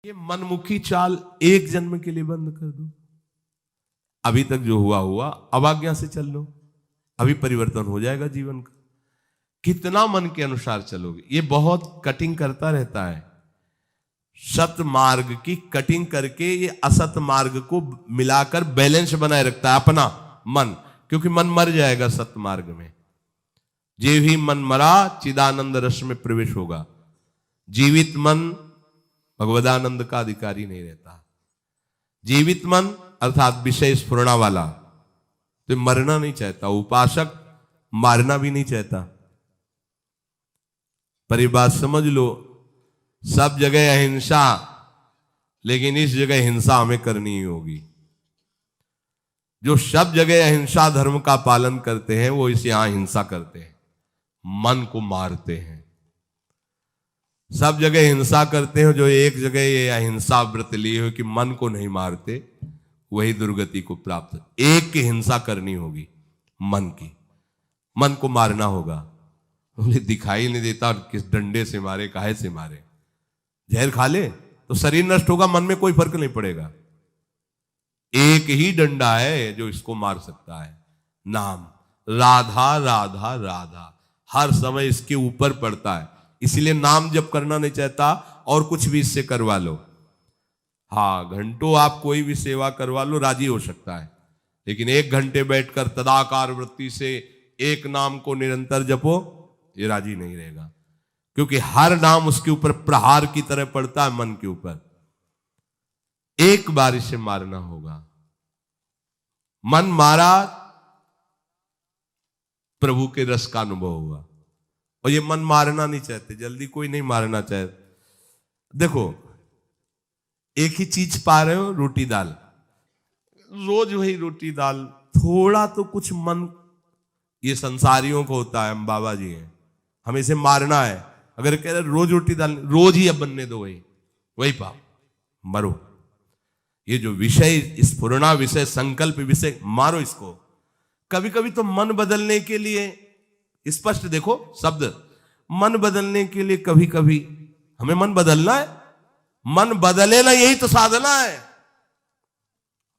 ये मनमुखी चाल एक जन्म के लिए बंद कर दो। अभी तक जो हुआ हुआ, अब आज्ञा से चल लो, अभी परिवर्तन हो जाएगा जीवन का। कितना मन के अनुसार चलोगे, ये बहुत कटिंग करता रहता है। सत मार्ग की कटिंग करके ये असत मार्ग को मिलाकर बैलेंस बनाए रखता है अपना मन, क्योंकि मन मर जाएगा सत मार्ग में। जे भी मन मरा चिदानंद रस में प्रवेश होगा। जीवित मन भगवदानंद का अधिकारी नहीं रहता। जीवित मन अर्थात विषय स्फुरणा वाला तो मरना नहीं चाहता। उपासक मारना भी नहीं चाहता। पर ये बात समझ लो, सब जगह अहिंसा, लेकिन इस जगह हिंसा हमें करनी ही होगी। जो सब जगह अहिंसा धर्म का पालन करते हैं वो इस यहां हिंसा करते हैं, मन को मारते हैं। सब जगह हिंसा करते हैं, जो एक जगह ये अहिंसा व्रत लिए हो कि मन को नहीं मारते, वही दुर्गति को प्राप्त। एक की हिंसा करनी होगी, मन की। मन को मारना होगा। बोले दिखाई नहीं देता, और किस डंडे से मारे, काहे से मारे? जहर खा ले तो शरीर नष्ट होगा, मन में कोई फर्क नहीं पड़ेगा। एक ही डंडा है जो इसको मार सकता है, नाम। राधा राधा राधा हर समय इसके ऊपर पड़ता है, इसीलिए नाम जप करना नहीं चाहता। और कुछ भी इससे करवा लो, हाँ घंटों आप कोई भी सेवा करवा लो, राजी हो सकता है। लेकिन 1 घंटे बैठकर तदाकार वृत्ति से एक नाम को निरंतर जपो, ये राजी नहीं रहेगा। क्योंकि हर नाम उसके ऊपर प्रहार की तरह पड़ता है, मन के ऊपर। एक बार इसे मारना होगा। मन मारा, प्रभु के रस का अनुभव हुआ। और ये मन मारना नहीं चाहते, जल्दी कोई नहीं मारना चाहते। देखो, एक ही चीज पा रहे हो, रोटी दाल, रोज वही रोटी दाल, थोड़ा तो कुछ मन, ये संसारियों को होता है। हम बाबा जी हैं, हमें इसे मारना है। अगर कह रहे रोज रोटी दाल, रोज ही अब बनने दो, वही पाप, मरो। ये जो विषय स्फुरणा विषय, संकल्प विषय, मारो इसको। कभी कभी तो मन बदलने के लिए, स्पष्ट देखो शब्द, मन बदलने के लिए कभी कभी हमें मन बदलना है। मन बदले ना, यही तो साधना है।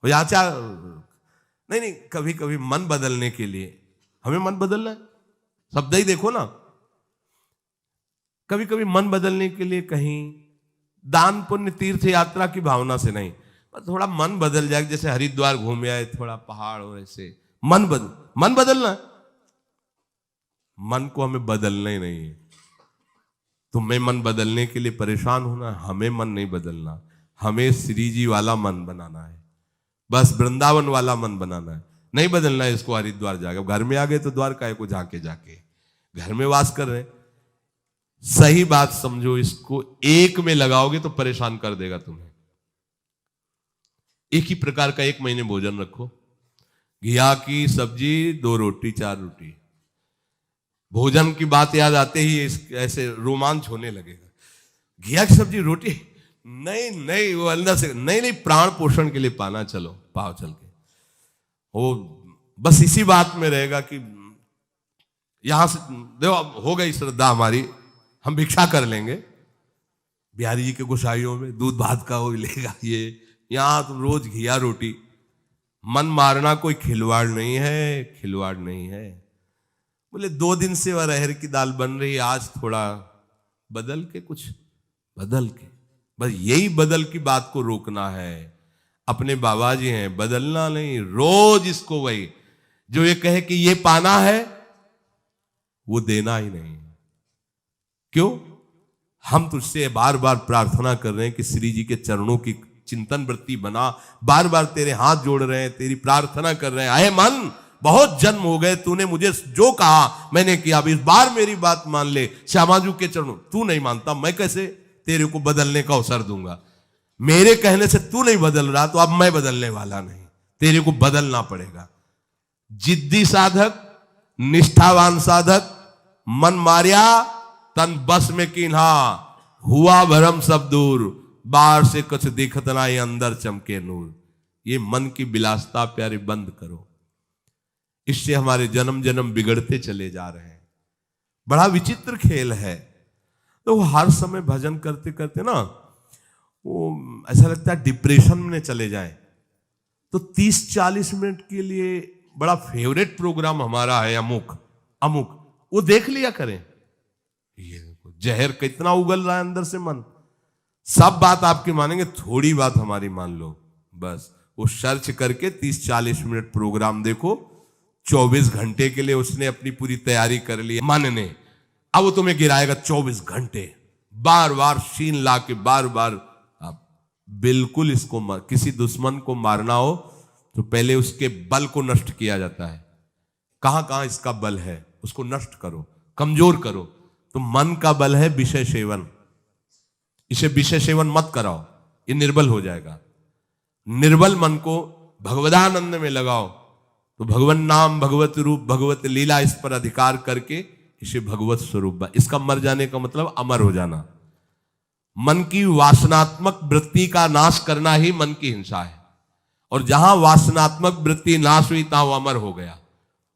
नहीं नहीं, कभी कभी मन बदलने के लिए हमें मन बदलना है। शब्द ही देखो ना, कभी कभी मन बदलने के लिए कहीं दान पुण्य तीर्थ यात्रा की भावना से नहीं, पर थोड़ा मन बदल जाए। जैसे हरिद्वार घूम आए, थोड़ा पहाड़ और ऐसे मन बदलना है। मन को हमें बदलना ही नहीं है। तुम्हें मन बदलने के लिए परेशान होना, हमें मन नहीं बदलना। हमें श्री जी वाला मन बनाना है, बस वृंदावन वाला मन बनाना है। नहीं बदलना है इसको हरिद्वार जाके। घर में आ गए तो द्वारका को जाके घर में वास कर रहे। सही बात समझो, इसको एक में लगाओगे तो परेशान कर देगा तुम्हें। एक ही प्रकार का 1 महीने भोजन रखो, घिया की सब्जी, 2 रोटी 4 रोटी। भोजन की बात याद आते ही ऐसे रोमांच होने लगेगा। घिया की सब्जी रोटी, नहीं नहीं, वो अंदर से नहीं नहीं, प्राण पोषण के लिए पाना, चलो पाओ चल के। वो बस इसी बात में रहेगा कि यहां से देखो हो गई श्रद्धा हमारी, हम भिक्षा कर लेंगे। बिहारी जी के गोसाइयों में दूध भात का वो लेगा, ये यहां तो रोज घिया रोटी। मन मारना कोई खिलवाड़ नहीं है, खिलवाड़ नहीं है। बोले 2 दिन से अरहर की दाल बन रही, आज थोड़ा बदल के, कुछ बदल के, बस यही बदल की बात को रोकना है। अपने बाबा जी हैं, बदलना नहीं, रोज इसको वही। जो ये कहे कि ये पाना है, वो देना ही नहीं। क्यों? हम तुझसे बार बार प्रार्थना कर रहे हैं कि श्री जी के चरणों की चिंतन वृत्ति बना। बार बार तेरे हाथ जोड़ रहे हैं, तेरी प्रार्थना कर रहे हैं। आए मन, बहुत जन्म हो गए, तूने मुझे जो कहा मैंने किया, अब इस बार मेरी बात मान ले। श्यामाजू के चरणों, तू नहीं मानता, मैं कैसे तेरे को बदलने का अवसर दूंगा? मेरे कहने से तू नहीं बदल रहा, तो अब मैं बदलने वाला नहीं, तेरे को बदलना पड़ेगा। जिद्दी साधक, निष्ठावान साधक, मन मारिया तन बस में कीन्हा, हुआ भरम सब दूर, बाहर से कुछ दिखत ना, ये अंदर चमके नूर। ये मन की विलासता प्यारे बंद करो। इससे हमारे जन्म जन्म बिगड़ते चले जा रहे हैं। बड़ा विचित्र खेल है। तो वो हर समय भजन करते करते ना, वो ऐसा लगता है डिप्रेशन में चले जाएं। तो 30-40 मिनट के लिए बड़ा फेवरेट प्रोग्राम हमारा है अमुक अमुक, वो देख लिया करें। ये जहर कितना उगल रहा है अंदर से मन, सब बात आपकी मानेंगे, थोड़ी बात हमारी मान लो बस। वो सर्च करके 30-40 मिनट प्रोग्राम देखो, 24 घंटे के लिए उसने अपनी पूरी तैयारी कर ली मन ने। अब वो तुम्हें गिराएगा 24 घंटे, बार बार सीन ला के बार बार। आप बिल्कुल इसको किसी दुश्मन को मारना हो तो पहले उसके बल को नष्ट किया जाता है। कहां कहां इसका बल है उसको नष्ट करो, कमजोर करो। तो मन का बल है विषय सेवन, इसे विषय सेवन मत कराओ, ये निर्बल हो जाएगा। निर्बल मन को भगवदानंद में लगाओ तो भगवन नाम, भगवत रूप, भगवत लीला, इस पर अधिकार करके इसे भगवत स्वरूप। इसका मर जाने का मतलब अमर हो जाना। मन की वासनात्मक वृत्ति का नाश करना ही मन की हिंसा है। और जहां वासनात्मक वृत्ति नाश हुई तहां वो अमर हो गया,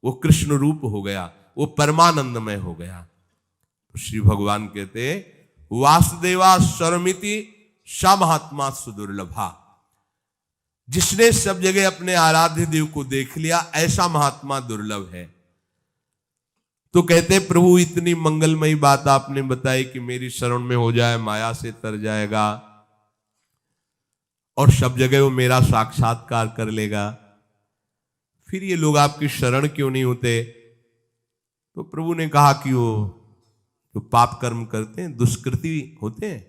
वो कृष्ण रूप हो गया, वो परमानंदमय हो गया। तो श्री भगवान कहते वासुदेवा सर्वमिति स महात्मा सुदुर्लभा। जिसने सब जगह अपने आराध्य देव को देख लिया, ऐसा महात्मा दुर्लभ है। तो कहते प्रभु इतनी मंगलमयी बात आपने बताई कि मेरी शरण में हो जाए माया से तर जाएगा और सब जगह वो मेरा साक्षात्कार कर लेगा, फिर ये लोग आपकी शरण क्यों नहीं होते? तो प्रभु ने कहा कि वो जो पाप कर्म करते हैं, दुष्कृति होते हैं,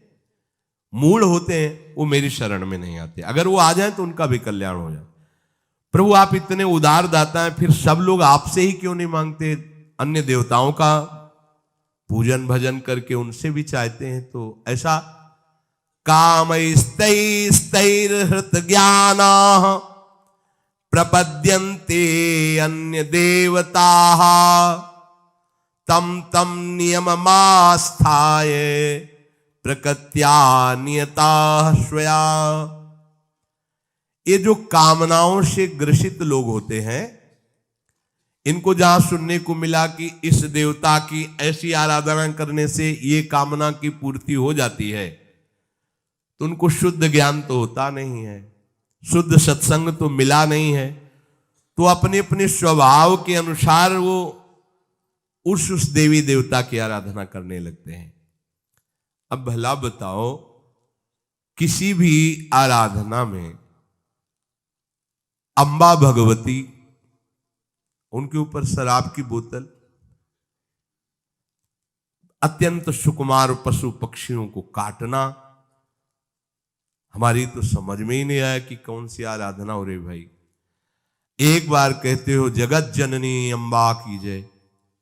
मूढ़ होते हैं, वो मेरी शरण में नहीं आते। अगर वो आ जाए तो उनका भी कल्याण हो जाए। प्रभु आप इतने उदार दाता हैं, फिर सब लोग आपसे ही क्यों नहीं मांगते? अन्य देवताओं का पूजन भजन करके उनसे भी चाहते हैं। तो ऐसा कामैस्तैस्तैर्हृत ज्ञाना प्रपद्यन्ते अन्य देवताः तम तम नियममास्थाय प्रकृत्या नियता स्वया। ये जो कामनाओं से ग्रसित लोग होते हैं, इनको जहां सुनने को मिला कि इस देवता की ऐसी आराधना करने से ये कामना की पूर्ति हो जाती है, तो उनको शुद्ध ज्ञान तो होता नहीं है, शुद्ध सत्संग तो मिला नहीं है। तो अपने अपने स्वभाव के अनुसार वो उस देवी देवता की आराधना करने लगते हैं। अब भला बताओ, किसी भी आराधना में अंबा भगवती, उनके ऊपर शराब की बोतल, अत्यंत सुकुमार पशु पक्षियों को काटना, हमारी तो समझ में ही नहीं आया कि कौन सी आराधना हो रही भाई। एक बार कहते हो जगत जननी अम्बा की जय।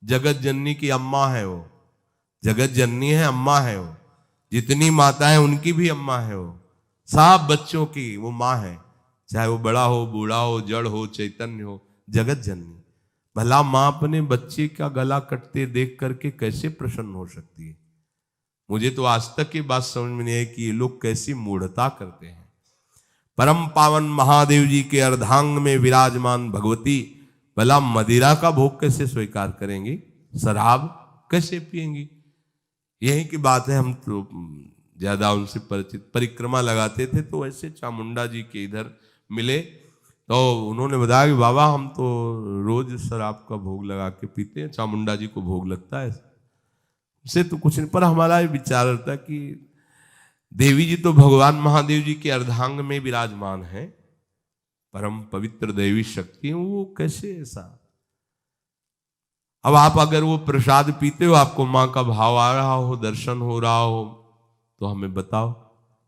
जगत जननी की अम्मा है वो, जगत जननी है, अम्मा है वो। जितनी माता है उनकी भी अम्मा है वो, सब बच्चों की वो माँ है, चाहे वो बड़ा हो, बूढ़ा हो, जड़ हो, चैतन्य हो, जगत जननी। भला माँ अपने बच्चे का गला कटते देख करके कैसे प्रसन्न हो सकती है? मुझे तो आज तक ये बात समझ में नहीं आई कि ये लोग कैसी मूढ़ता करते हैं। परम पावन महादेव जी के अर्धांग में विराजमान भगवती भला मदिरा का भोग कैसे स्वीकार करेंगी? शराब कैसे पिएंगी? यही की बात है। हम तो ज्यादा उनसे परिचित, परिक्रमा लगाते थे तो ऐसे चामुंडा जी के इधर मिले तो उन्होंने बताया कि बाबा हम तो रोज शराब का भोग लगा के पीते हैं, चामुंडा जी को भोग लगता है, से तो कुछ नहीं। पर हमारा ये विचार रहता कि देवी जी तो भगवान महादेव जी के अर्धांग में विराजमान है, परम पवित्र देवी शक्ति, वो कैसे ऐसा? अब आप अगर वो प्रसाद पीते हो, आपको माँ का भाव आ रहा हो, दर्शन हो रहा हो, तो हमें बताओ।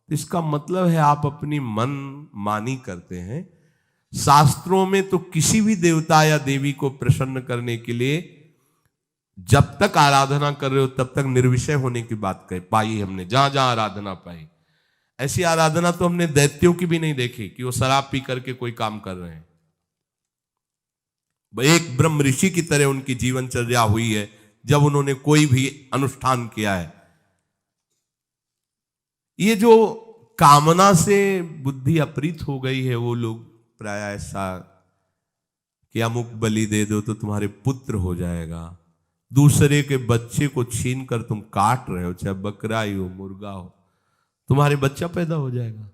इसका मतलब है आप अपनी मन मानी करते हैं। शास्त्रों में तो किसी भी देवता या देवी को प्रसन्न करने के लिए जब तक आराधना कर रहे हो तब तक निर्विषय होने की बात पाई हमने, जहां जहां आराधना पाई। ऐसी आराधना तो हमने दैत्यों की भी नहीं देखी कि वो शराब पी करके कोई काम कर रहे हैं। एक ब्रह्म ऋषि की तरह उनकी जीवनचर्या हुई है जब उन्होंने कोई भी अनुष्ठान किया है। ये जो कामना से बुद्धि अपरीत हो गई है, वो लोग प्राय ऐसा कि अमुक बलि दे दो तो तुम्हारे पुत्र हो जाएगा, दूसरे के बच्चे को छीन कर तुम काट रहे हो, चाहे बकरा ही हो, मुर्गा हो, तुम्हारे बच्चा पैदा हो जाएगा।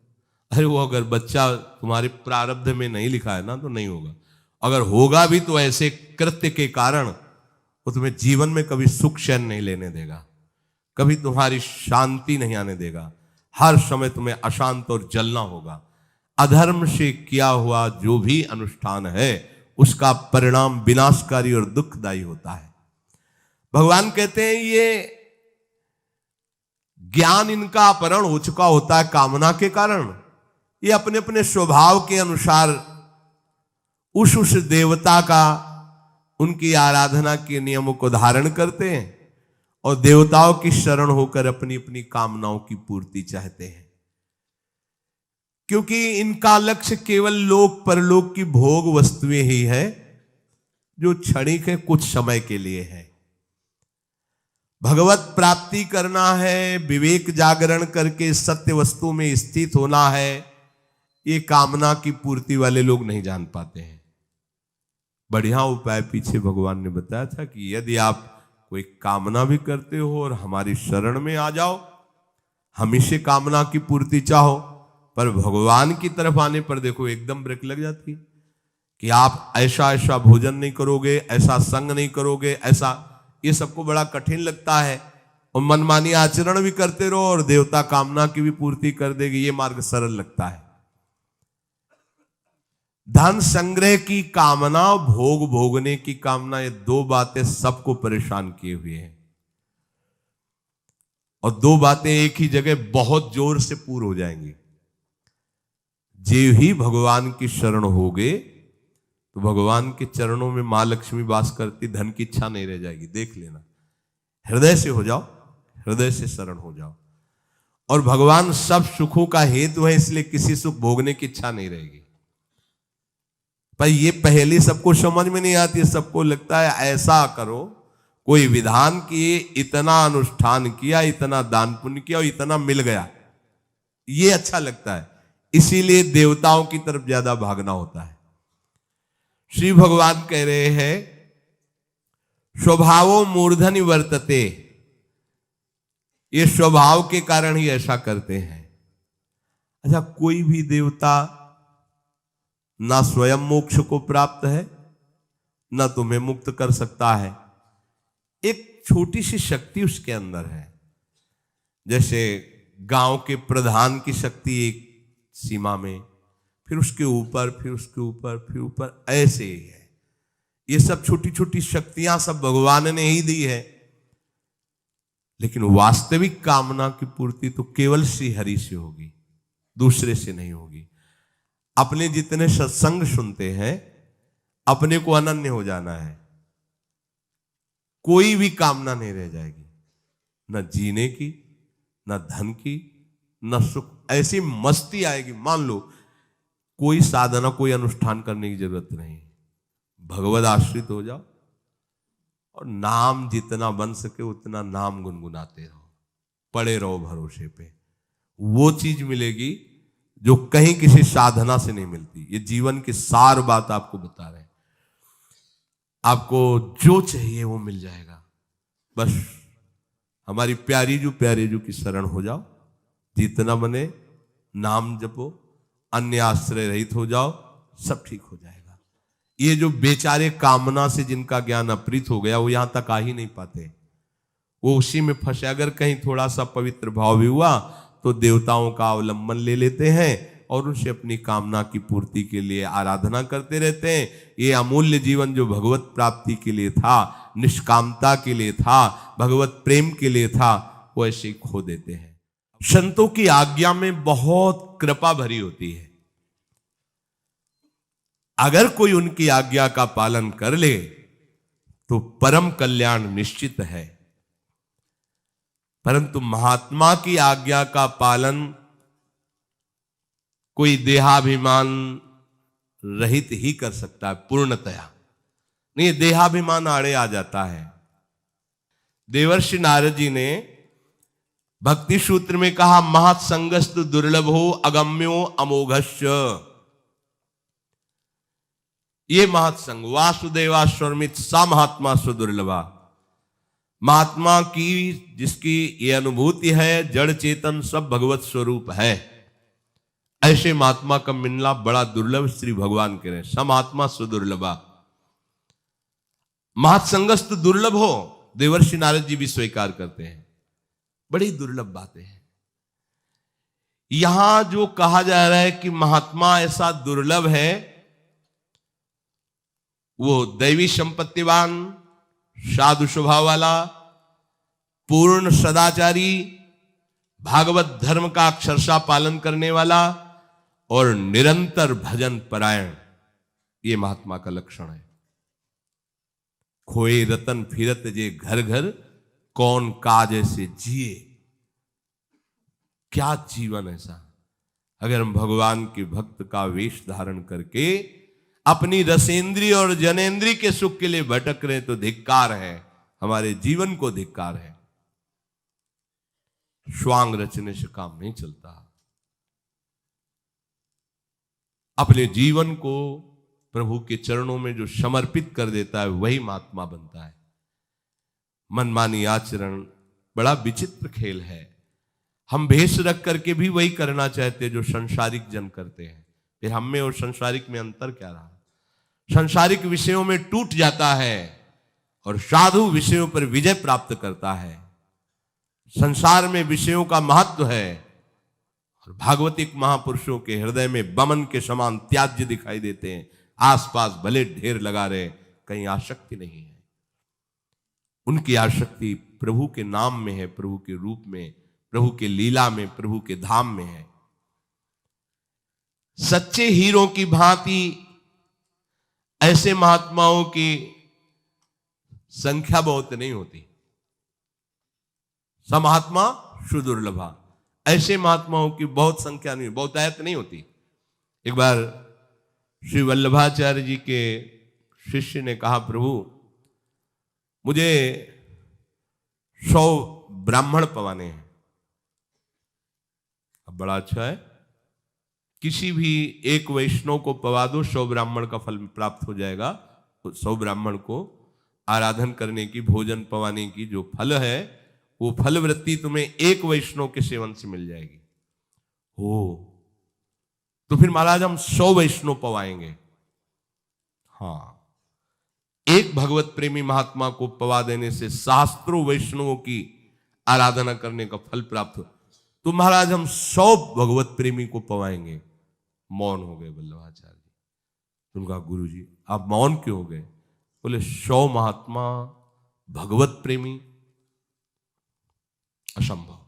अरे वो अगर बच्चा तुम्हारे प्रारब्ध में नहीं लिखा है ना तो नहीं होगा, अगर होगा भी तो ऐसे कृत्य के कारण वो तुम्हें जीवन में कभी सुख चैन नहीं लेने देगा, कभी तुम्हारी शांति नहीं आने देगा, हर समय तुम्हें अशांत और जलना होगा। अधर्म से किया हुआ जो भी अनुष्ठान है उसका परिणाम विनाशकारी और दुखदायी होता है। भगवान कहते हैं ये ज्ञान इनका अपहरण हो चुका होता है कामना के कारण। ये अपने अपने स्वभाव के अनुसार उस देवता का, उनकी आराधना के नियमों को धारण करते हैं और देवताओं की शरण होकर अपनी अपनी कामनाओं की पूर्ति चाहते हैं, क्योंकि इनका लक्ष्य केवल लोक परलोक की भोग वस्तुएं ही है जो क्षणिक है, कुछ समय के लिए है। भगवत प्राप्ति करना है, विवेक जागरण करके सत्य वस्तु में स्थित होना है, ये कामना की पूर्ति वाले लोग नहीं जान पाते हैं। बढ़िया उपाय पीछे भगवान ने बताया था कि यदि आप कोई कामना भी करते हो और हमारी शरण में आ जाओ, हम इसे कामना की पूर्ति चाहो, पर भगवान की तरफ आने पर देखो एकदम ब्रेक लग जाती कि आप ऐसा ऐसा भोजन नहीं करोगे, ऐसा संग नहीं करोगे, ऐसा, ये सबको बड़ा कठिन लगता है और मनमानी आचरण भी करते रहो और देवता कामना की भी पूर्ति कर देगी, ये मार्ग सरल लगता है। धन संग्रह की कामना, भोग भोगने की कामना, ये दो बातें सबको परेशान किए हुए हैं और दो बातें एक ही जगह बहुत जोर से पूर्ण हो जाएंगी। जे ही भगवान की शरण हो गए तो भगवान के चरणों में मां लक्ष्मी वास करती, धन की इच्छा नहीं रह जाएगी। देख लेना, हृदय से हो जाओ, हृदय से शरण हो जाओ और भगवान सब सुखों का हेतु है, इसलिए किसी सुख भोगने की इच्छा नहीं रहेगी। पर ये पहले सबको समझ में नहीं आती, सबको लगता है ऐसा करो, कोई विधान किए, इतना अनुष्ठान किया, इतना दान पुण्य किया और इतना मिल गया, ये अच्छा लगता है, इसीलिए देवताओं की तरफ ज्यादा भागना होता है। श्री भगवान कह रहे हैं स्वभावो मूर्धनि वर्तते, ये स्वभाव के कारण ही ऐसा करते हैं। अच्छा, कोई भी देवता ना स्वयं मोक्ष को प्राप्त है, ना तुम्हें मुक्त कर सकता है। एक छोटी सी शक्ति उसके अंदर है, जैसे गांव के प्रधान की शक्ति एक सीमा में, फिर उसके ऊपर, फिर उसके ऊपर, फिर ऊपर, ऐसे ही है। ये सब छोटी छोटी शक्तियां सब भगवान ने ही दी है, लेकिन वास्तविक कामना की पूर्ति तो केवल श्री हरि से होगी, दूसरे से नहीं होगी। अपने जितने सत्संग सुनते हैं, अपने को अनन्य हो जाना है, कोई भी कामना नहीं रह जाएगी, न जीने की, न धन की, न सुख, ऐसी मस्ती आएगी। मान लो कोई साधना, कोई अनुष्ठान करने की जरूरत नहीं, भगवद आश्रित हो जाओ और नाम जितना बन सके उतना नाम गुनगुनाते रहो, पड़े रहो भरोसे पे, वो चीज मिलेगी जो कहीं किसी साधना से नहीं मिलती। ये जीवन की सार बात आपको बता रहे हैं, आपको जो चाहिए वो मिल जाएगा। बस हमारी प्यारी जो की शरण हो जाओ, जितना बने नाम जपो, अन्य आश्रय रहित हो जाओ, सब ठीक हो जाएगा। ये जो बेचारे कामना से जिनका ज्ञान अपहृत हो गया, वो यहां तक आ ही नहीं पाते, वो उसी में फंसे। अगर कहीं थोड़ा सा पवित्र भाव भी हुआ तो देवताओं का अवलंबन ले लेते हैं और उनसे अपनी कामना की पूर्ति के लिए आराधना करते रहते हैं। ये अमूल्य जीवन जो भगवत प्राप्ति के लिए था, निष्कामता के लिए था, भगवत प्रेम के लिए था, वो ऐसे ही खो देते हैं। संतों की आज्ञा में बहुत कृपा भरी होती है। अगर कोई उनकी आज्ञा का पालन कर ले तो परम कल्याण निश्चित है, परंतु महात्मा की आज्ञा का पालन कोई देहाभिमान रहित ही कर सकता है पूर्णतया, नहीं देहाभिमान आड़े आ जाता है। देवर्षि नारद जी ने भक्ति सूत्र में कहा, महत्संगस्तु दुर्लभो अगम्यो अमोघस्य। ये महत्संग वासुदेवा स्वरमित सा महात्मा सुदुर्लभा, महात्मा की जिसकी ये अनुभूति है जड़ चेतन सब भगवत स्वरूप है, ऐसे महात्मा का मिलना बड़ा दुर्लभ। श्री भगवान कह रहे हैं समात्मा सुदुर्लभा। महत्संगस्त दुर्लभ हो, देवर्षि नारद जी भी स्वीकार करते हैं, बड़ी दुर्लभ बातें हैं। यहां जो कहा जा रहा है कि महात्मा ऐसा दुर्लभ है, वो दैवी संपत्तिवान, साधु स्वभाव वाला, पूर्ण सदाचारी, भागवत धर्म का अक्षरशः पालन करने वाला और निरंतर भजन परायण, ये महात्मा का लक्षण है। खोए रतन फिरत जे घर घर, कौन काज ऐसे जिए। क्या जीवन ऐसा, अगर हम भगवान के भक्त का वेश धारण करके अपनी रसेंद्री और जनेंद्री के सुख के लिए भटक रहे तो धिक्कार है, हमारे जीवन को धिक्कार है। श्वांग रचने से काम नहीं चलता। अपने जीवन को प्रभु के चरणों में जो समर्पित कर देता है वही महात्मा बनता है। मनमानी आचरण बड़ा विचित्र खेल है। हम भेष रख करके भी वही करना चाहते जो संसारिक जन करते हैं, फिर हम में और संसारिक में अंतर क्या रहा। संसारिक विषयों में टूट जाता है और साधु विषयों पर विजय प्राप्त करता है। संसार में विषयों का महत्व है और भागवतिक महापुरुषों के हृदय में बमन के समान त्याज्य दिखाई देते हैं। आसपास भले ढेर लगा रहे, कहीं आसक्ति नहीं है। उनकी आसक्ति प्रभु के नाम में है, प्रभु के रूप में, प्रभु के लीला में, प्रभु के धाम में है। सच्चे हीरो की भांति ऐसे महात्माओं की संख्या बहुत नहीं होती। समहात्मा सुदुर्लभा, ऐसे महात्माओं की बहुत संख्या नहीं, बहुतायत नहीं होती। एक बार श्री वल्लभाचार्य जी के शिष्य ने कहा, प्रभु मुझे 100 ब्राह्मण पवाने हैं। अब बड़ा अच्छा है, किसी भी एक वैष्णव को पवा दो, 100 ब्राह्मण का फल प्राप्त हो जाएगा। 100 ब्राह्मण को आराधन करने की, भोजन पवाने की जो फल है, वो फल वृत्ति तुम्हें एक वैष्णव के सेवन से मिल जाएगी। हो तो फिर महाराज हम 100 वैष्णव पवाएंगे। हाँ, एक भगवत प्रेमी महात्मा को पवा देने से सहस्त्रों वैष्णवों की आराधना करने का फल प्राप्त हो, तो महाराज हम 100 भगवत प्रेमी को पवाएंगे। मौन हो गए वल्लभाचार्य जी। उनका गुरु जी आप मौन क्यों हो गए? बोले 100 महात्मा भगवत प्रेमी असंभव।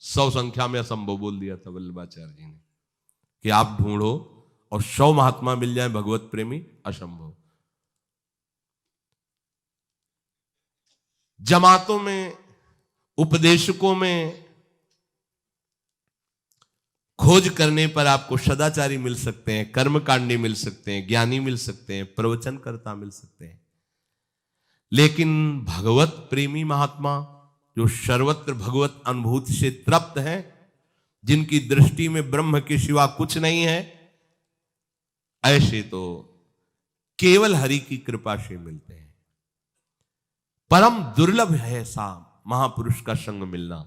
100 संख्या में असंभव बोल दिया था वल्लभाचार्य जी ने कि आप ढूंढो और 100 महात्मा मिल जाए भगवत प्रेमी, असंभव। जमातों में, उपदेशकों में खोज करने पर आपको सदाचारी मिल सकते हैं, कर्मकांडी मिल सकते हैं, ज्ञानी मिल सकते हैं, प्रवचनकर्ता मिल सकते हैं, लेकिन भगवत प्रेमी महात्मा जो सर्वत्र भगवत अनुभूति से तृप्त है, जिनकी दृष्टि में ब्रह्म के सिवा कुछ नहीं है, ऐसे तो केवल हरि की कृपा से मिलते हैं। परम दुर्लभ है ऐसा महापुरुष का संग मिलना।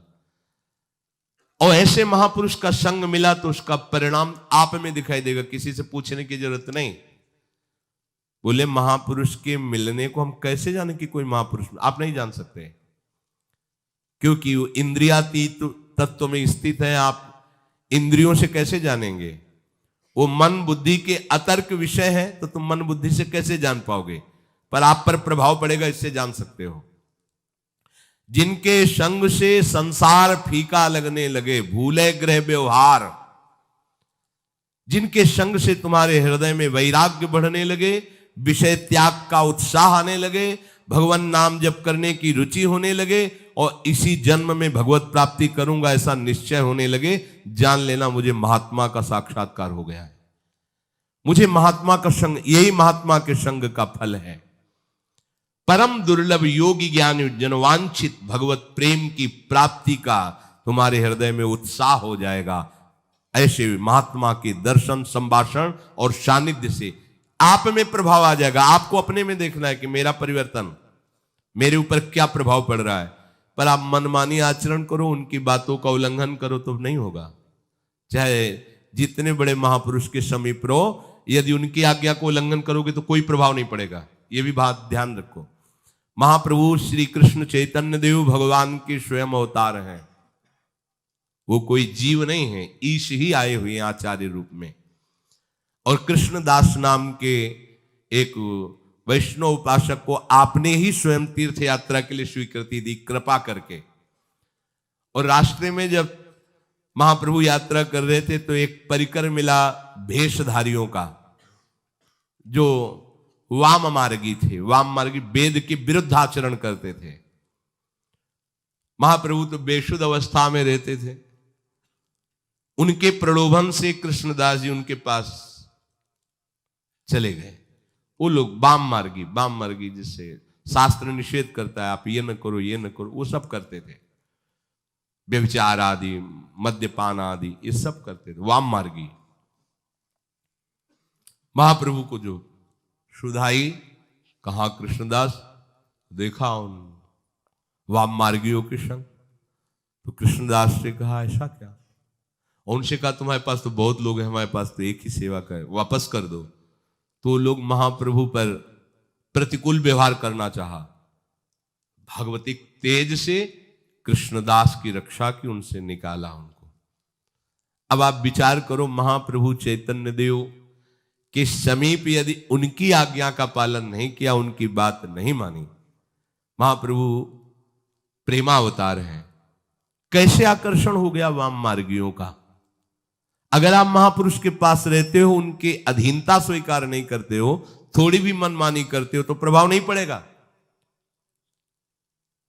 और ऐसे महापुरुष का संग मिला तो उसका परिणाम आप में दिखाई देगा, किसी से पूछने की जरूरत नहीं। बोले महापुरुष के मिलने को हम कैसे जाने कि कोई महापुरुष? आप नहीं जान सकते, क्योंकि वो इंद्रियातीत तत्व में स्थित है। आप इंद्रियों से कैसे जानेंगे? वो मन बुद्धि के अतर्क विषय है, तो तुम मन बुद्धि से कैसे जान पाओगे? पर आप पर प्रभाव पड़ेगा, इससे जान सकते हो। जिनके संग से संसार फीका लगने लगे, भूले ग्रह व्यवहार, जिनके संग से तुम्हारे हृदय में वैराग्य बढ़ने लगे, विषय त्याग का उत्साह आने लगे, भगवान नाम जप करने की रुचि होने लगे और इसी जन्म में भगवत प्राप्ति करूंगा ऐसा निश्चय होने लगे, जान लेना मुझे महात्मा का साक्षात्कार हो गया है। मुझे महात्मा का संग, यही महात्मा के संग का फल है। परम दुर्लभ योगी ज्ञान जनवांछित भगवत प्रेम की प्राप्ति का तुम्हारे हृदय में उत्साह हो जाएगा। ऐसे महात्मा के दर्शन, संभाषण और सानिध्य से आप में प्रभाव आ जाएगा। आपको अपने में देखना है कि मेरा परिवर्तन, मेरे ऊपर क्या प्रभाव पड़ रहा है। पर आप मनमानी आचरण करो, उनकी बातों का उल्लंघन करो तो नहीं होगा। चाहे जितने बड़े महापुरुष के समीप रहो, यदि उनकी आज्ञा को उल्लंघन करोगे तो कोई प्रभाव नहीं पड़ेगा। ये भी बात ध्यान रखो। महाप्रभु श्री कृष्ण चैतन्य देव भगवान के स्वयं अवतार हैं। वो कोई जीव नहीं है, ईश ही आए हुए हैं आचार्य रूप में। और कृष्णदास नाम के एक वैष्णव उपासक को आपने ही स्वयं तीर्थ यात्रा के लिए स्वीकृति दी, कृपा करके। और रास्ते में जब महाप्रभु यात्रा कर रहे थे तो एक परिकर मिला भेषधारियों का, जो वाम मार्गी थे। वाम मार्गी वेद के विरुद्ध आचरण करते थे। महाप्रभु तो बेशुद्ध अवस्था में रहते थे। उनके प्रलोभन से कृष्णदास जी उनके पास चले गए। वो लोग वाम मार्गी जिससे शास्त्र निषेध करता है, आप ये न करो, ये न करो, वो सब करते थे। व्यभिचार आदि, मद्यपान आदि, ये सब करते थे वाम मार्गी। महाप्रभु को जो सुधाई, कहा कृष्णदास, देखा उन वाम मार्गियों के संग। तो कृष्णदास से कहा ऐसा क्या? और उनसे कहा तुम्हारे पास तो बहुत लोग हैं, हमारे पास तो एक ही सेवा कर, वापस कर दो। तो लोग महाप्रभु पर प्रतिकूल व्यवहार करना चाहा। भगवती तेज से कृष्णदास की रक्षा की, उनसे निकाला उनको। अब आप विचार करो, महाप्रभु चैतन्य देव के समीप यदि उनकी आज्ञा का पालन नहीं किया, उनकी बात नहीं मानी। महाप्रभु प्रेमावतार हैं, कैसे आकर्षण हो गया वाम मार्गियों का। अगर आप महापुरुष के पास रहते हो, उनके अधीनता स्वीकार नहीं करते हो, थोड़ी भी मनमानी करते हो तो प्रभाव नहीं पड़ेगा।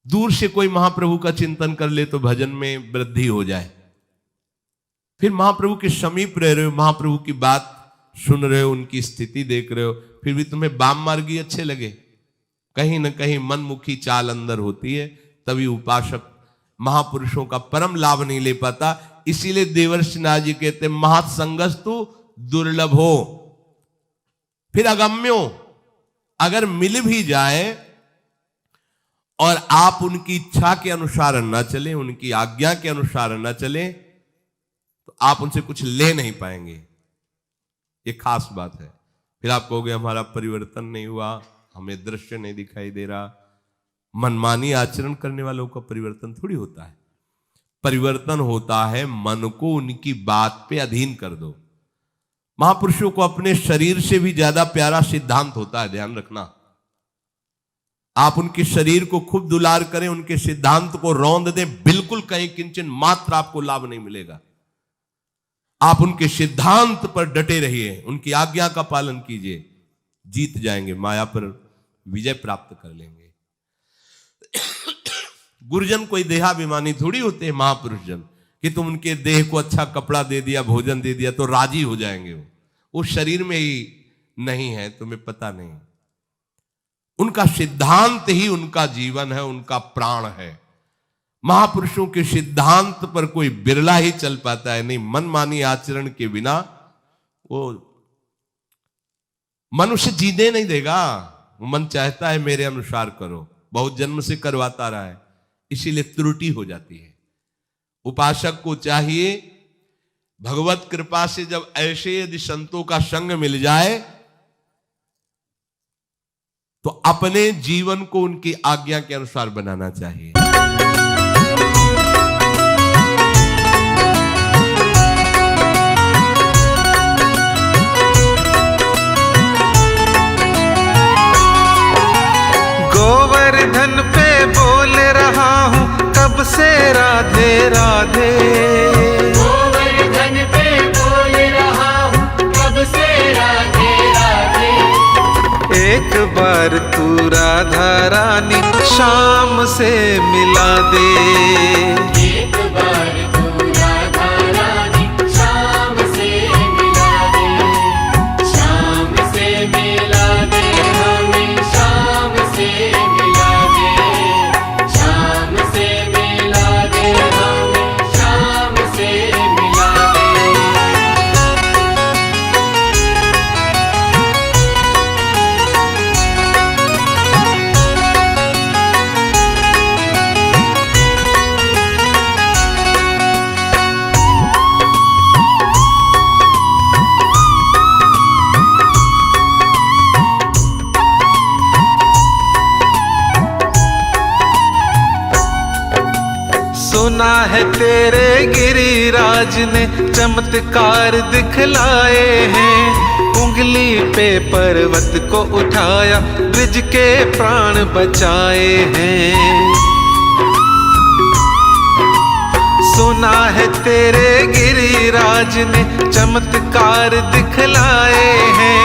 दूर से कोई महाप्रभु का चिंतन कर ले तो भजन में वृद्धि हो जाए। फिर महाप्रभु के समीप रह रहे हो, महाप्रभु की बात सुन रहे हो, उनकी स्थिति देख रहे हो, फिर भी तुम्हें वाम मार्गी अच्छे लगे। कहीं ना कहीं मनमुखी चाल अंदर होती है, तभी उपासक महापुरुषों का परम लाभ नहीं ले पाता। इसीलिए देवर्षि नाथ जी कहते महत्संगस्तु दुर्लभ हो। फिर अगम्यो, अगर मिल भी जाए और आप उनकी इच्छा के अनुसार न चले, उनकी आज्ञा के अनुसार न चले, तो आप उनसे कुछ ले नहीं पाएंगे। ये खास बात है। फिर आप कहोगे हमारा परिवर्तन नहीं हुआ, हमें दृश्य नहीं दिखाई दे रहा। मनमानी आचरण करने वालों का परिवर्तन थोड़ी होता है। परिवर्तन होता है मन को उनकी बात पे अधीन कर दो। महापुरुषों को अपने शरीर से भी ज्यादा प्यारा सिद्धांत होता है, ध्यान रखना। आप उनके शरीर को खूब दुलार करें, उनके सिद्धांत को रौंद दें, बिल्कुल कहीं किंचन मात्र आपको लाभ नहीं मिलेगा। आप उनके सिद्धांत पर डटे रहिए, उनकी आज्ञा का पालन कीजिए, जीत जाएंगे, माया पर विजय प्राप्त कर लेंगे। गुरुजन कोई देहाभिमानी थोड़ी होते हैं महापुरुष जन कि तुम उनके देह को अच्छा कपड़ा दे दिया, भोजन दे दिया तो राजी हो जाएंगे। वो शरीर में ही नहीं है, तुम्हें पता नहीं। उनका सिद्धांत ही उनका जीवन है, उनका प्राण है। महापुरुषों के सिद्धांत पर कोई बिरला ही चल पाता है, नहीं मनमानी आचरण के बिना वो मनुष्य जीने नहीं देगा। वो मन चाहता है मेरे अनुसार करो, बहुत जन्म से करवाता रहा है, इसीलिए त्रुटि हो जाती है। उपासक को चाहिए भगवत कृपा से जब ऐसे यदि संतों का संग मिल जाए तो अपने जीवन को उनकी आज्ञा के अनुसार बनाना चाहिए। गोवर्धन पे बोल रहा हूँ कब से राधे राधे। गोवर्धन पे बोल रहा हूँ कब से राधे राधे। एक बार तू राधा रानी शाम से मिला दे। एक बार तू राधा रानी शाम से मिला दे। शाम से मिला दे हमें, शाम से मिला दे। शाम से मिला दे हमें, शाम से मिला दे। है तेरे गिरिराज ने चमत्कार दिखलाए हैं। उंगली पे पर्वत को उठाया, ब्रिज के प्राण बचाए हैं। सुना है तेरे गिरिराज ने चमत्कार दिखलाए हैं।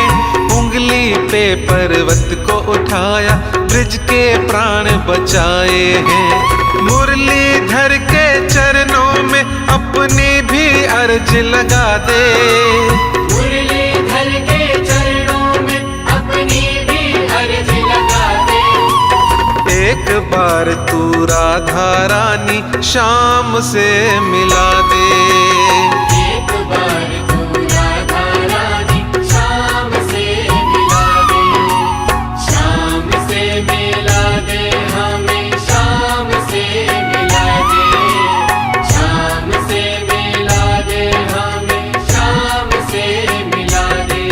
उंगली पे पर्वत को उठाया, ब्रिज के प्राण बचाए हैं। मुरलीधर के चरणों में अपनी भी अर्ज लगा दे। मुरलीधर के चरणों में अपनी भी अर्ज लगा दे। एक बार तू राधा रानी शाम से मिला दे। एक बार तू राधा रानी शाम से मिला दे। शाम से मिला दे हमें, शाम से मिला दे। शाम से मिला दे हमें, शाम से मिला दे।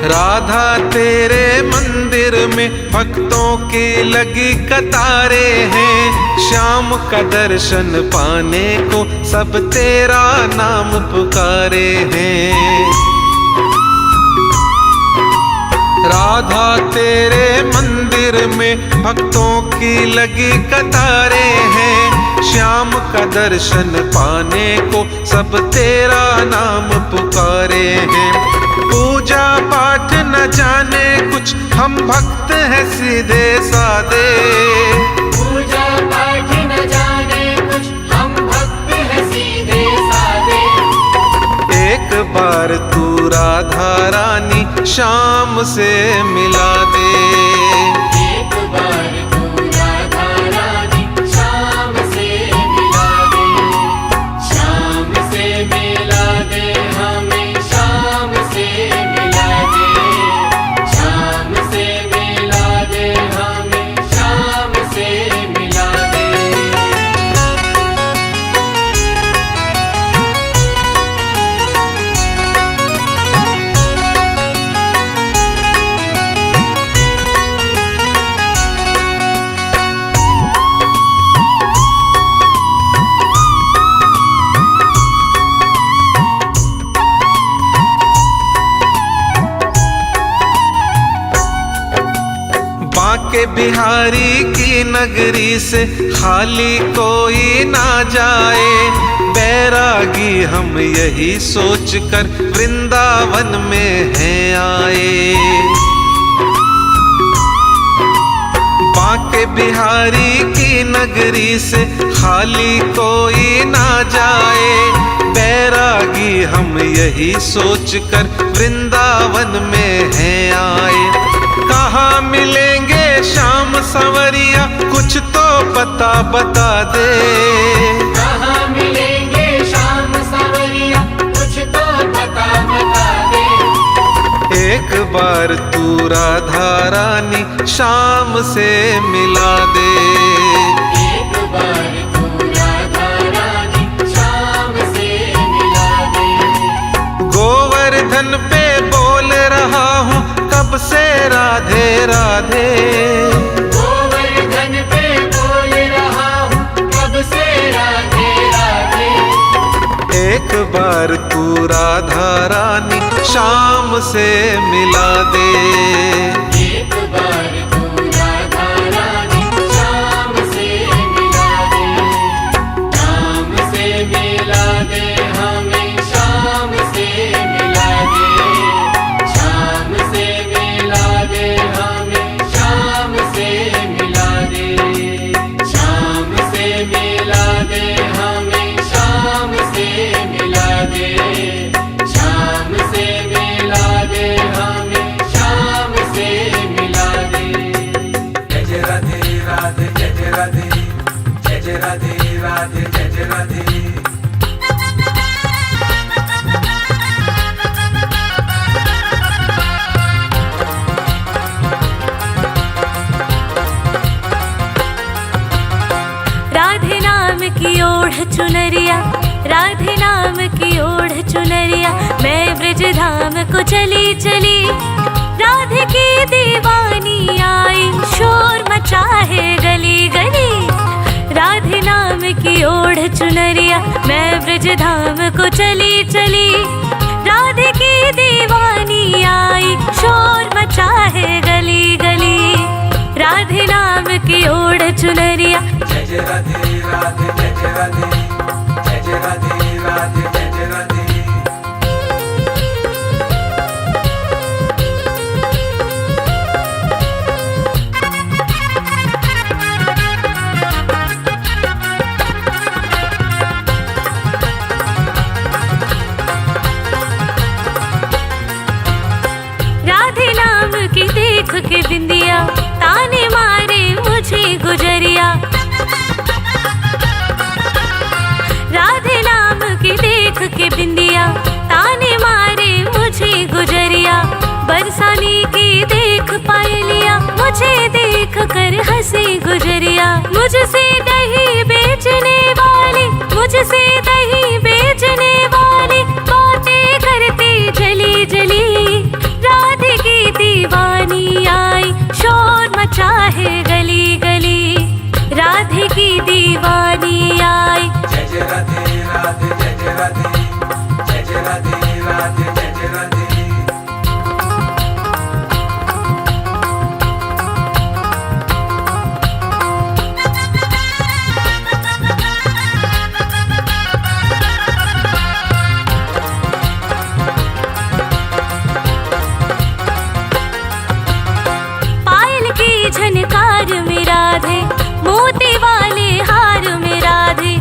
राधा तेरे मंदिर में भक्तों की लगी कतारे हैं। श्याम का दर्शन पाने को सब तेरा नाम पुकारे हैं। राधा तेरे मंदिर में भक्तों की लगी कतारे हैं। श्याम का दर्शन पाने को सब तेरा नाम पुकारे हैं। पूजा पाठ न जाने कुछ, हम भक्त हैं सीधे सादे। पूजा पाठ न जाने कुछ, हम भक्त हैं सीधे सादे। एक बार तू राधा रानी शाम से मिला दे। एक बार तू राधा रानी शाम से मिला दे। शाम से मिला दे हमें, शाम से मिला दे। शाम से मिला दे हमें, शाम से मिला दे। बांके बिहारी की नगरी से खाली कोई ना जाए। बैरागी हम यही सोच कर वृंदावन में हैं आए। बांके बिहारी की नगरी से खाली कोई ना जाए। बैरागी हम यही सोच कर वृंदावन में हैं आए। कहाँ मिलेंगे श्याम संवरिया, कुछ तो पता बता दे। कहाँ मिलेंगे श्याम संवरिया, कुछ तो पता बता दे। एक बार तू राधा रानी शाम से मिला दे। एक बार तू राधा रानी शाम से मिला दे। गोवर्धन पे बोल रहा हूँ कब से राधे राधे। गोवर्धन पे बोल रहा हूँ कब से राधे राधे। एक बार तू राधा रानी शाम से मिला दे। एक बार तू राधा रानी शाम से मिला दे। शाम से मिला दे हमें, शाम से मिला दे। शाम से मिला दे हमें, शाम से मिला दे। शाम से मिला दे हमें, शाम से मिला दे। शाम से मिला दे हमें, शाम से चुनरिया, राधे नाम की ओढ़ चुनरिया, मैं ब्रज धाम को चली चली, राधे की दीवानी आई, शोर मचा है गली गली। राधे नाम की ओढ़ चुनरिया, मैं ब्रज धाम को चली चली, राधे की दीवानी आई, शोर मचा है गली गली। राधे नाम की ओढ़ चुनरिया, जय जय राधे राधे, जय जय राधे, जय जय राधे राधे, जय जय राधे। राधे नाम की देख के बिंदिया, ताने मारे मुझे गुजरिया। राधे नाम की देख के बिंदिया, ताने मारे मुझे गुजरिया। बरसाने की देख पायलिया, मुझे देख कर हंसी गुजरिया। मुझसे दही बेचने वाली, मुझसे दही बेचने वाली, बातें करती जली जली, राधे की दीवानी आई, शोर मचा है गली गली। राधे की दीवानी आई, जय जय राधे राधे, जय जय राधे, जय जय राधे राधे, जय जय राधे। पायल की झनकार में राधे, मोती वाले हार में राधे।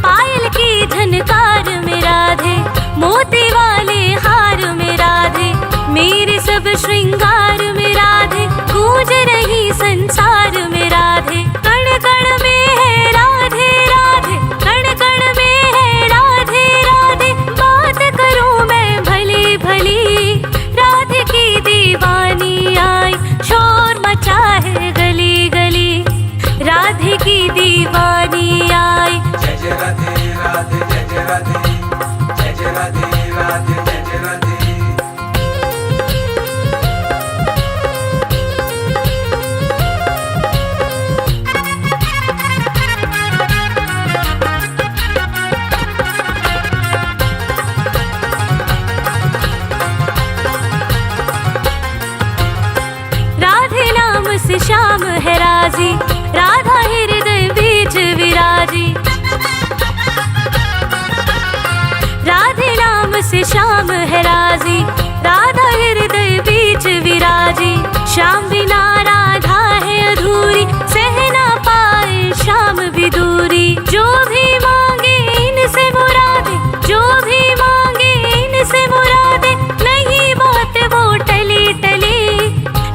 पायल की झनकार में राधे, मोती वाले हार में राधे। मेरे सब श्रृंगार में राधे, गूंज रही संसार में राधे। कण कण में है राधे राधे, कण कण में है राधे राधे। बात करूं मैं भली भली, राधे की दीवानी आई, शोर मचा है गली गली। राधे की दीवानी आई, जय जय राधे राधे, जय जय राधे, जय जय राधे राधे, जय जय राधे। राधे नाम से श्याम है राजी, राधा हृदय बीच विराजी। राधे नाम से श्याम है राजी, राधा हृदय बीच विराजी। श्याम बिना राधा है अधूरी, सह ना पाए श्याम भी दूरी। जो भी मांगे इनसे मुरादे, जो भी मांगे इनसे मुरादे, नहीं बात वो टली टली।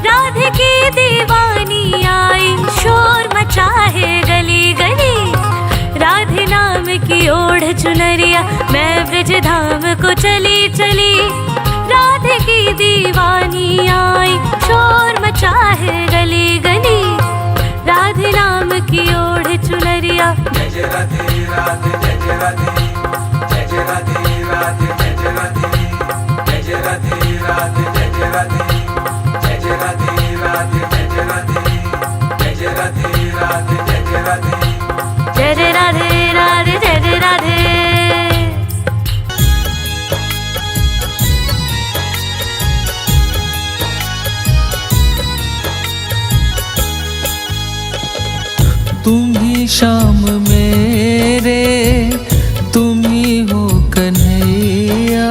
राधे की दीवानी आई, शोर मचा है गली गली। राधे नाम की ओढ़ चुनरिया, मैं ब्रज धाम को चली चली, राधे की दीवानी आई, शोर मचा है गली गली। राधे नाम की ओढ़ चुनरिया, जय जय राधे राधे, जय जय राधे, जय जय राधे राधे, जय जय राधे, जय जय राधे राधे, जय जय राधे, जय जय राधे राधे, जय जय राधे, जय जय राधे राधे, जय जय राधे। जय जय राधे राधे, जय जय राधे। तुम ही श्याम मेरे, तुम ही हो कन्हैया।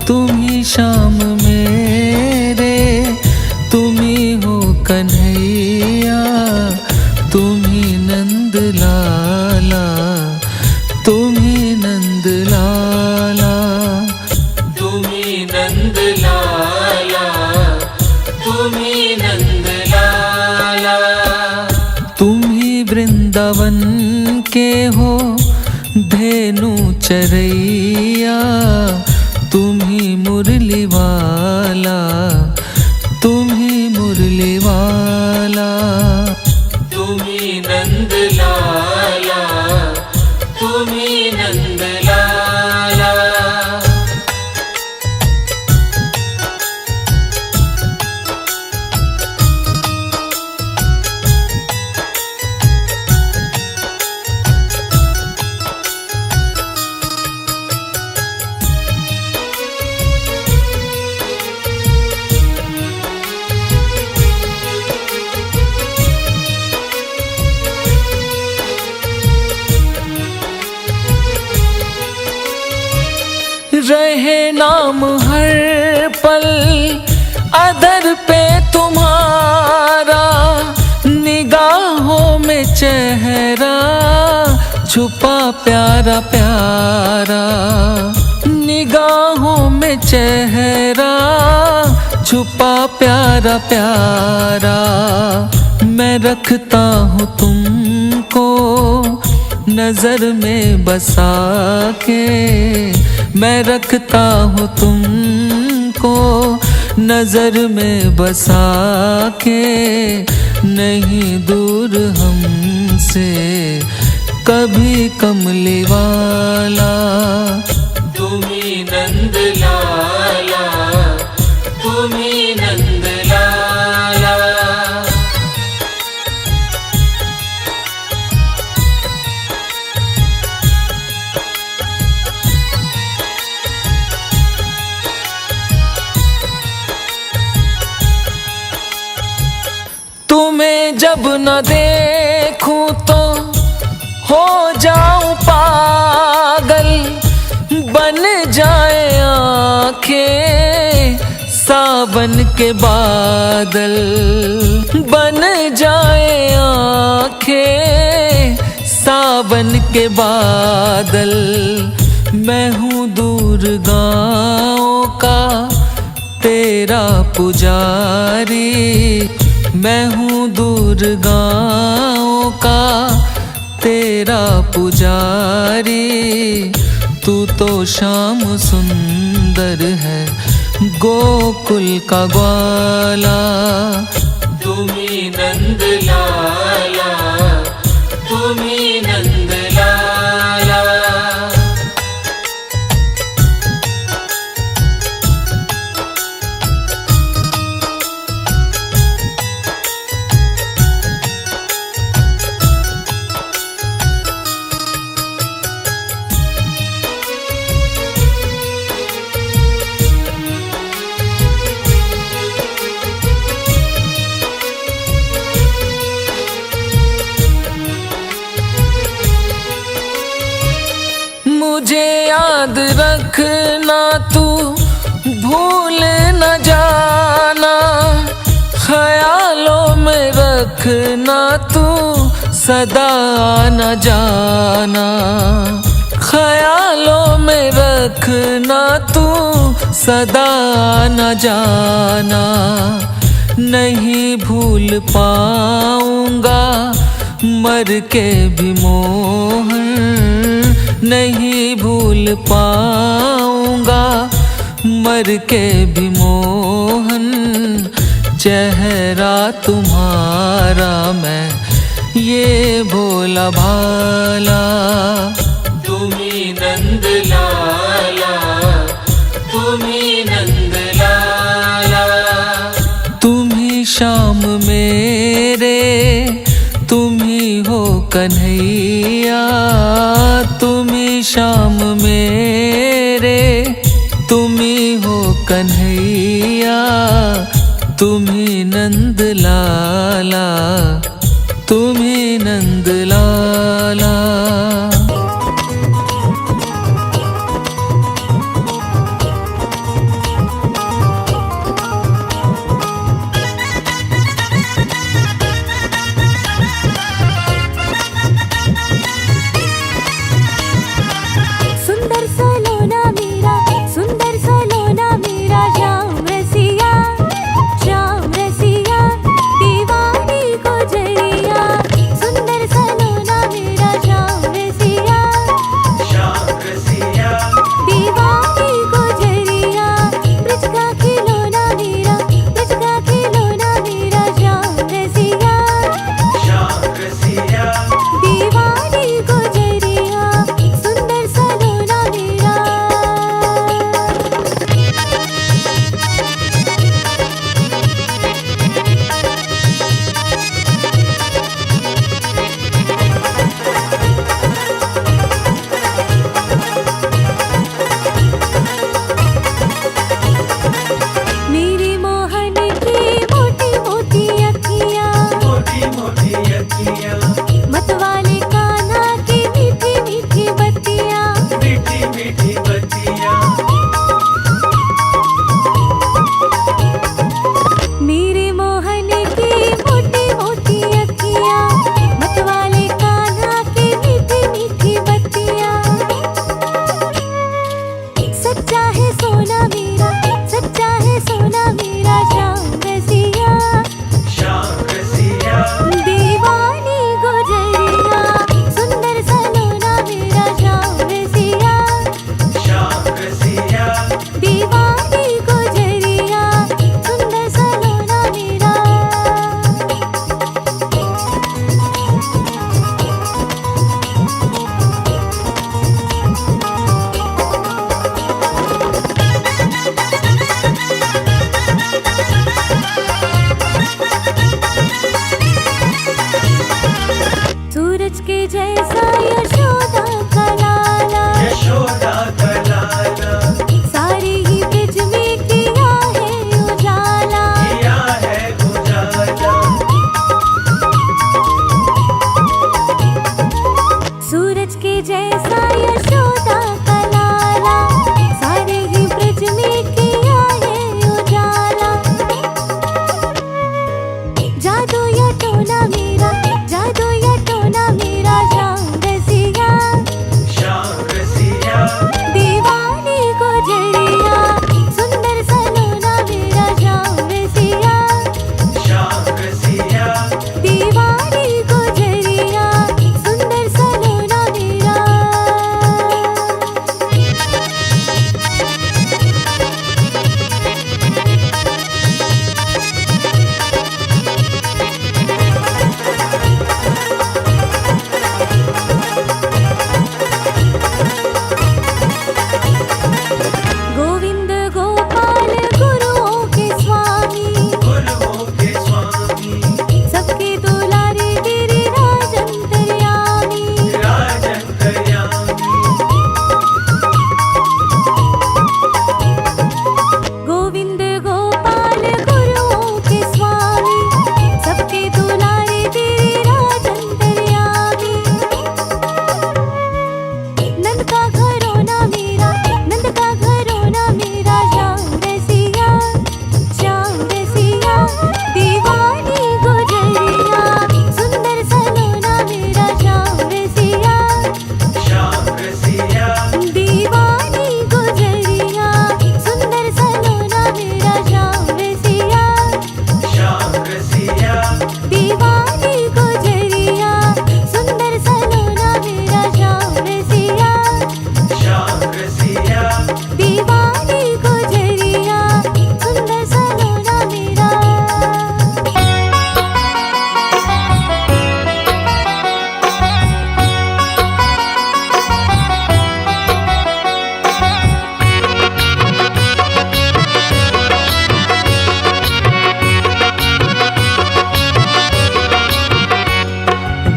तुम ही श्याम मेरे, तुम ही हो कन्हैया। तुम ही नंद लाला, तुम ही नंद लाला। तुम ही नंद लाला, तुम ही नंद लाला। तुम ही वृंदावन के हो धेनु चरैया। तुम ही मुरली वाला, तुम ही मुरली वाला। तुम ही नंद नाम हर पल अधर पे तुम्हारा, निगाहों में चेहरा छुपा प्यारा प्यारा, निगाहों में चेहरा छुपा प्यारा प्यारा। मैं रखता हूँ तुमको नजर में बसा के, मैं रखता हूँ तुमको नजर में बसा के, नहीं दूर हमसे कभी कमली वाला। तुम्ही नंद लाला, तुम्ही नंद लाला। तुम्हें जब न देखूं तो हो जाऊं पागल, बन जाए आंखें सावन के बादल, बन जाए आंखें सावन के बादल। मैं हूँ दूर गाँव का तेरा पुजारी, मैं हूँ दूर गाँव का तेरा पुजारी। तू तो श्याम सुंदर है गोकुल का ग्वाला। तुम्ही नंद लाला, तुम्ही नंद लाला। मुझे याद रखना तू भूल न जाना, ख्यालों में रखना तू सदा न जाना, ख्यालों में रखना तू सदा न जाना। नहीं भूल पाऊंगा मर के भी मोहन, नहीं भूल पाऊंगा मर के भी मोहन। चेहरा तुम्हारा मैं ये भोला भाला। तुम्ही नंद लाला, तुम्ही नंद लाला। तुम्ही श्याम मेरे, तुम्ही हो कन्हैया। तुम्ही श्याम मेरे, तुम्ही हो कन्हैया। तुम्ही नंद लाला, तुम्ही नंद लाला। सुंदर सलोना मेरा, सुंदर सलोना मेरा श्याम रसिया, श्याम रसिया दीवानी को जरिया। सुंदर सलोना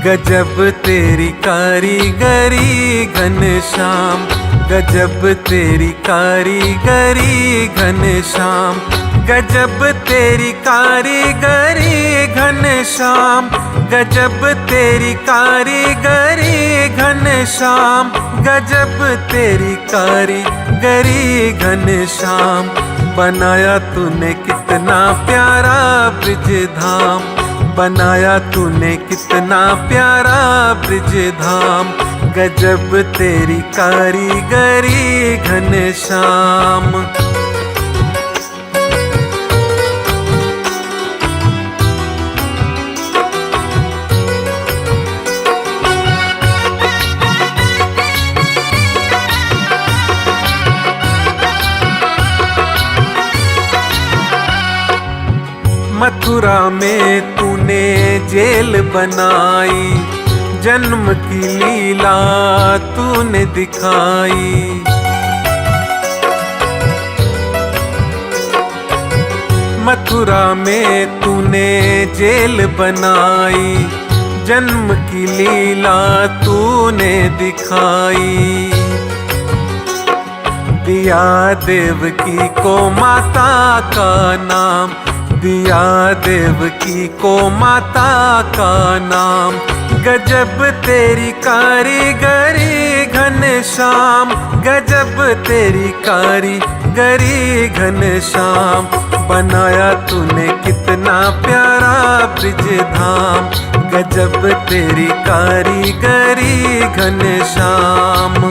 गजब तेरी कारीगरी घनश्याम, गजब तेरी कारीगरी घनश्याम, गजब तेरी कारीगरी घनश्याम, गजब तेरी कारीगरी घनश्याम, गजब तेरी कारीगरी घनश्याम। बनाया तूने कितना प्यारा ब्रिज धाम, बनाया तूने कितना प्यारा ब्रिज धाम, गजब तेरी कारीगरी घनश्याम। मथुरा में तूने जेल बनाई, जन्म की लीला तूने दिखाई। मथुरा में तूने जेल बनाई, जन्म की लीला तूने दिखाई। दिया देवकी को माता का नाम, दिया देवकी को माता का नाम, गजब तेरी कारीगरी घनश्याम, गजब तेरी कारीगरी घनश्याम। बनाया तूने कितना प्यारा ब्रिज धाम, गजब तेरी कारीगरी घनश्याम।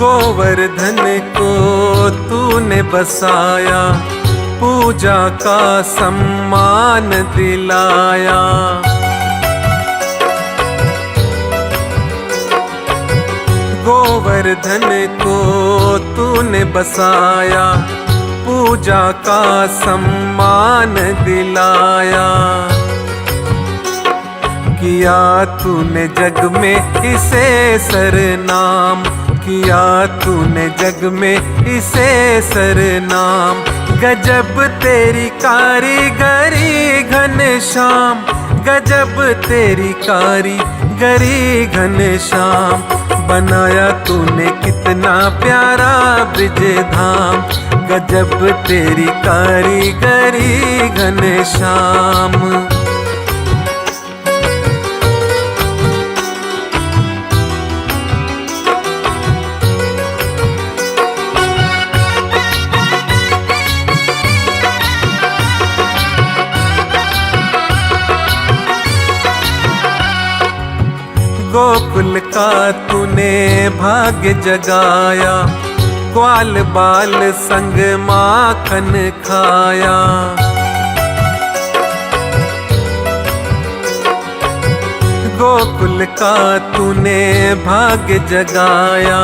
गोवर्धन को तूने बसाया, पूजा का सम्मान दिलाया। गोवर्धन को तूने बसाया, पूजा का सम्मान दिलाया। किया तूने जग में इसे सरनाम, किया तूने जग में इसे सरनाम, गजब तेरी कारीगरी घनश्याम, गजब तेरी कारीगरी घनश्याम। बनाया तूने कितना प्यारा ब्रिज धाम, गजब तेरी कारीगरी घनश्याम। गोकुल का तूने भाग्य जगाया, ग्वाल बाल संग माखन खाया। गोकुल का तूने भाग्य जगाया,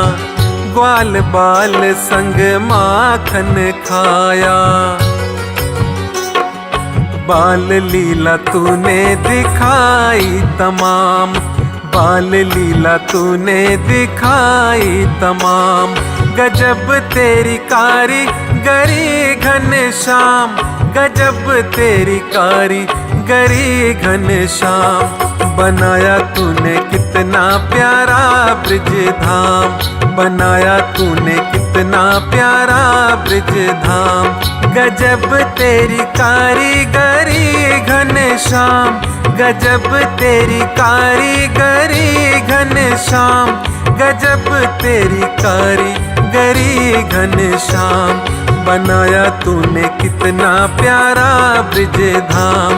ग्वाल बाल संग माखन खाया। बाल लीला तूने दिखाई तमाम, बाल लीला तूने दिखाई तमाम, गजब तेरी कारीगरी घनश्याम, गजब तेरी कारीगरी घनश्याम। बनाया तूने कितना प्यारा ब्रिज धाम, बनाया तूने कितना प्यारा ब्रिज धाम, गजब तेरी कारीगरी घनश्याम, गजब तेरी कारीगरी घनश्याम, गजब तेरी कारीगरी घनश्याम। बनाया तूने कितना प्यारा ब्रिज धाम,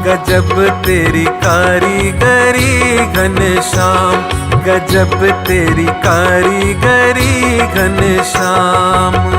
गजब तेरी कारीगरी घनश्याम, गजब तेरी कारीगरी घनश्याम।